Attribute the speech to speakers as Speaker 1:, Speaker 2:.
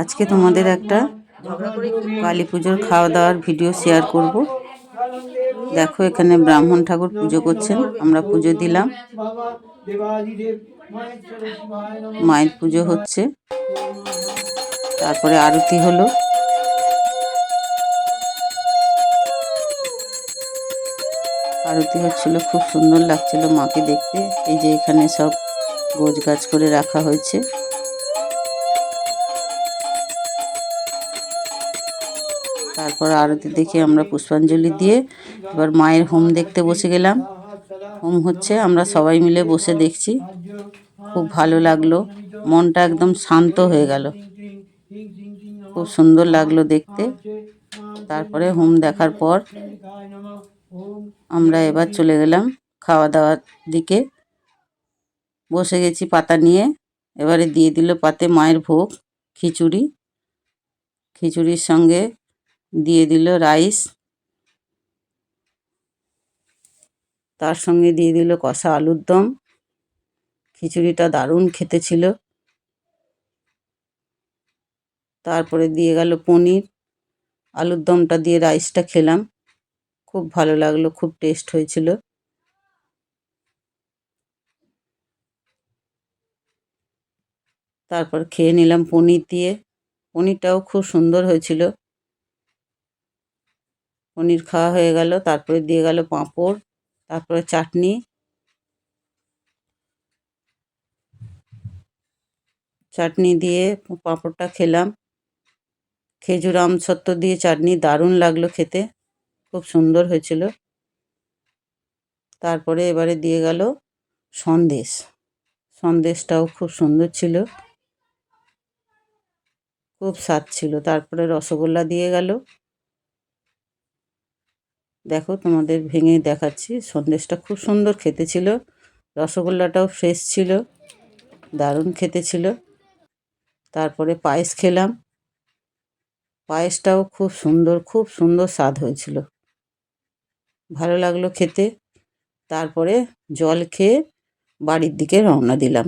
Speaker 1: আজকে তোমাদের একটা কালী পুজোর খাওয়া দাওয়ার ভিডিও শেয়ার করব। দেখো এখানে ব্রাহ্মণ ঠাকুর পুজো করছেন, আমরা পুজো দিলাম। মায়ের পুজো হচ্ছে, তারপরে আরতি হলো। আরতি হচ্ছিল, খুব সুন্দর লাগছিল মাকে দেখতে। এই যে এখানে সব গোছ গাছ করে রাখা হয়েছে। তারপর আরতি দেখে আমরা পুষ্পাঞ্জলি দিয়ে এবার মায়ের হোম দেখতে বসে গেলাম। হোম হচ্ছে, আমরা সবাই মিলে বসে দেখছি। খুব ভালো লাগলো, মনটা একদম শান্ত হয়ে গেল। খুব সুন্দর লাগলো দেখতে। তারপরে হোম দেখার পর আমরা এবার চলে গেলাম খাওয়া দাওয়ার দিকে। বসে গেছি পাতা নিয়ে। এবারে দিয়ে দিল পাতে মায়ের ভোগ, খিচুড়ি। খিচুড়ির সঙ্গে দিয়ে দিল রাইস, তার সঙ্গে দিয়ে দিল কষা আলুর দম। খিচুড়িটা দারুণ খেতে ছিল। তারপরে দিয়ে গেল পনির। আলুর দমটা দিয়ে রাইসটা খেলাম, খুব ভালো লাগলো, খুব টেস্ট হয়েছিল। তারপর খেয়ে নিলাম পনির দিয়ে। পনিরটাও খুব সুন্দর হয়েছিল। পনির খাওয়া হয়ে গেল, তারপরে দিয়ে গেল পাঁপড়, তারপরে চাটনি। চাটনি দিয়ে পাঁপড়টা খেলাম। খেজুর আমসত্ত্ব দিয়ে চাটনি, দারুণ লাগলো খেতে, খুব সুন্দর হয়েছিল। তারপরে এবারে দিয়ে গেল সন্দেশ। সন্দেশটাও খুব সুন্দর ছিল, খুব স্বাদ ছিল। তারপরে রসগোল্লা দিয়ে গেল। দেখো তোমাদের ভেঙে দেখাচ্ছি, সন্দেশটা খুব সুন্দর খেতে ছিল। রসগোল্লাটাও ফ্রেশ ছিল, দারুণ খেতে ছিল। তারপরে পায়েস খেলাম। পায়েসটাও খুব সুন্দর স্বাদ হয়েছিল, ভালো লাগলো খেতে। তারপরে জল খেয়ে বাড়ির দিকে রওনা দিলাম।